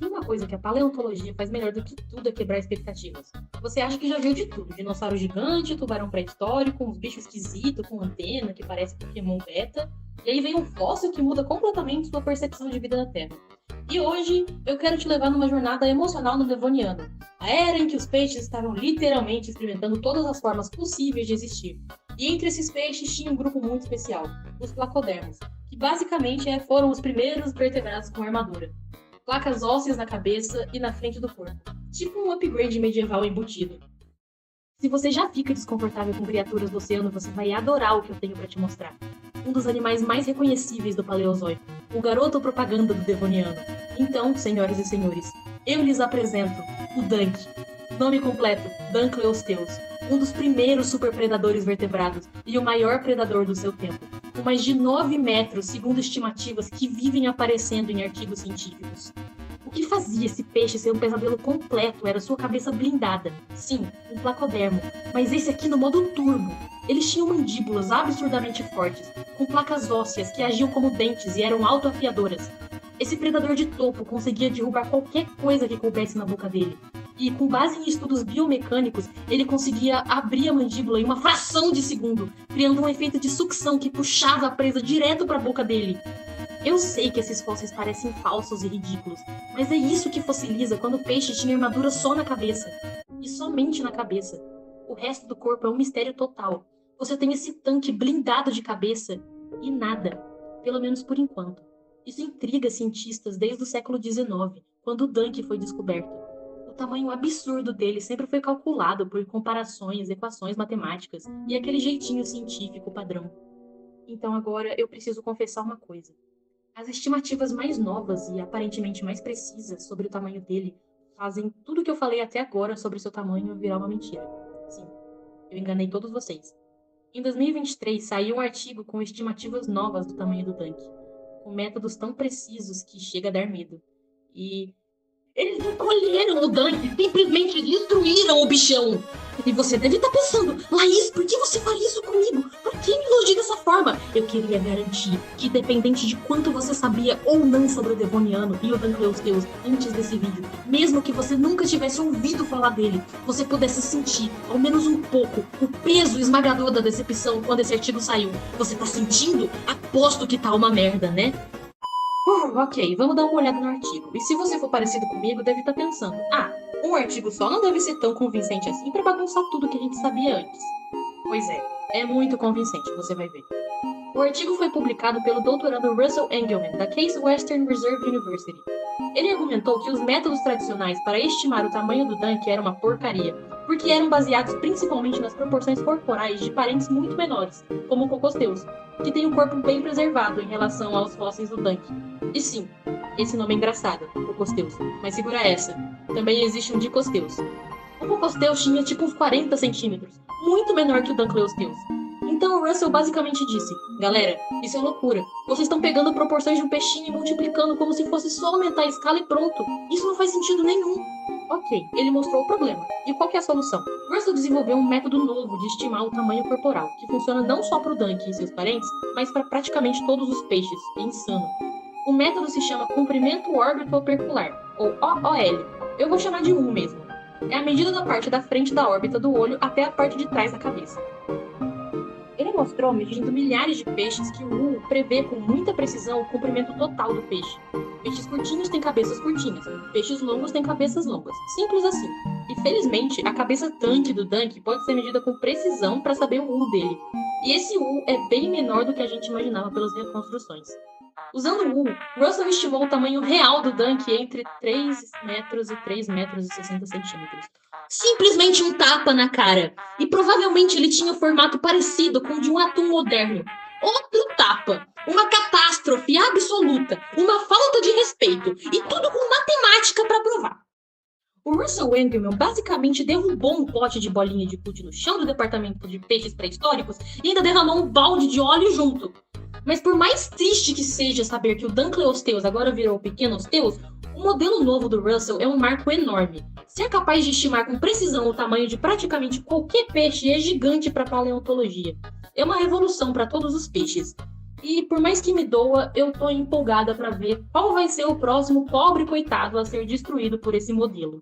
Tem uma coisa que a paleontologia faz melhor do que tudo é quebrar expectativas. Você acha que já viu de tudo: dinossauro gigante, tubarão pré-histórico, uns bichos esquisitos com antena que parece Pokémon beta, e aí vem um fóssil que muda completamente sua percepção de vida na Terra. E hoje eu quero te levar numa jornada emocional no Devoniano, a era em que os peixes estavam literalmente experimentando todas as formas possíveis de existir. E entre esses peixes tinha um grupo muito especial, os placodermos, que basicamente foram os primeiros vertebrados com armadura. Placas ósseas na cabeça e na frente do corpo, tipo um upgrade medieval embutido. Se você já fica desconfortável com criaturas do oceano, você vai adorar o que eu tenho para te mostrar. Um dos animais mais reconhecíveis do Paleozoico, o garoto propaganda do Devoniano. Então, senhoras e senhores, eu lhes apresento o Dunk. Nome completo, Dunkleosteus, um dos primeiros superpredadores vertebrados e o maior predador do seu tempo, com mais de 9 metros, segundo estimativas que vivem aparecendo em artigos científicos. O que fazia esse peixe ser um pesadelo completo era sua cabeça blindada. Sim, um placodermo, mas esse aqui no modo turbo. Eles tinham mandíbulas absurdamente fortes, com placas ósseas que agiam como dentes e eram autoafiadoras. Esse predador de topo conseguia derrubar qualquer coisa que coubesse na boca dele. E, com base em estudos biomecânicos, ele conseguia abrir a mandíbula em uma fração de segundo, criando um efeito de sucção que puxava a presa direto para a boca dele. Eu sei que esses fósseis parecem falsos e ridículos, mas é isso que fossiliza quando o peixe tinha armadura só na cabeça. E somente na cabeça. O resto do corpo é um mistério total. Você tem esse tanque blindado de cabeça e nada, pelo menos por enquanto. Isso intriga cientistas desde o século XIX, quando o Dunk foi descoberto. O tamanho absurdo dele sempre foi calculado por comparações, equações matemáticas e aquele jeitinho científico padrão. Então agora eu preciso confessar uma coisa. As estimativas mais novas e aparentemente mais precisas sobre o tamanho dele fazem tudo o que eu falei até agora sobre seu tamanho virar uma mentira. Sim, eu enganei todos vocês. Em 2023 saiu um artigo com estimativas novas do tamanho do Dunk, com métodos tão precisos que chega a dar medo. E eles encolheram o Dunk, simplesmente destruíram o bichão. E você deve estar pensando, Laís, por que você faria isso comigo? Por que me elogia dessa forma? Eu queria garantir que, independente de quanto você sabia ou não sobre o Devoniano e o Dunkleosteus antes desse vídeo, mesmo que você nunca tivesse ouvido falar dele, você pudesse sentir, ao menos um pouco, o peso esmagador da decepção quando esse artigo saiu. Você tá sentindo? Aposto que tá uma merda, né? Ok, vamos dar uma olhada no artigo. E se você for parecido comigo, deve estar pensando, um artigo só não deve ser tão convincente assim para bagunçar tudo que a gente sabia antes. Pois é muito convincente, você vai ver. O artigo foi publicado pelo doutorando Russell Engelman, da Case Western Reserve University. Ele argumentou que os métodos tradicionais para estimar o tamanho do Dunk eram uma porcaria, porque eram baseados principalmente nas proporções corporais de parentes muito menores, como o Cocosteus, que tem um corpo bem preservado em relação aos fósseis do Dunk. E sim, esse nome é engraçado, Cocosteus, mas segura essa, também existe um Dicosteus. O Cocosteus tinha tipo uns 40 centímetros, muito menor que o Dunkleosteus. Então o Russell basicamente disse, galera, isso é loucura, vocês estão pegando proporções de um peixinho e multiplicando como se fosse só aumentar a escala e pronto, isso não faz sentido nenhum. Ok, ele mostrou o problema. E qual que é a solução? Russell desenvolveu um método novo de estimar o tamanho corporal, que funciona não só para o Dunk e seus parentes, mas para praticamente todos os peixes. É insano. O método se chama comprimento órbito-opercular, ou OOL. Eu vou chamar de U mesmo. É a medida da parte da frente da órbita do olho até a parte de trás da cabeça. Ele mostrou, medindo milhares de peixes, que o U prevê com muita precisão o comprimento total do peixe. Peixes curtinhos têm cabeças curtinhas, peixes longos têm cabeças longas. Simples assim. E felizmente, a cabeça tanque do Dunk pode ser medida com precisão para saber o U dele. E esse U é bem menor do que a gente imaginava pelas reconstruções. Usando o U, Russell estimou o tamanho real do Dunk entre 3 metros e 3 metros e 60 centímetros. Simplesmente um tapa na cara. E provavelmente ele tinha um formato parecido com o de um atum moderno. Outro tapa. Uma catástrofe absoluta. Uma falta de respeito. E tudo com matemática para provar. O Russell Engelman basicamente derrubou um pote de bolinha de gude no chão do departamento de peixes pré-históricos e ainda derramou um balde de óleo junto. Mas por mais triste que seja saber que o Dunkleosteus agora virou o Pequenosteus, o modelo novo do Russell é um marco enorme. Ser capaz de estimar com precisão o tamanho de praticamente qualquer peixe é gigante para a paleontologia. É uma revolução para todos os peixes. E por mais que me doa, eu tô empolgada para ver qual vai ser o próximo pobre coitado a ser destruído por esse modelo.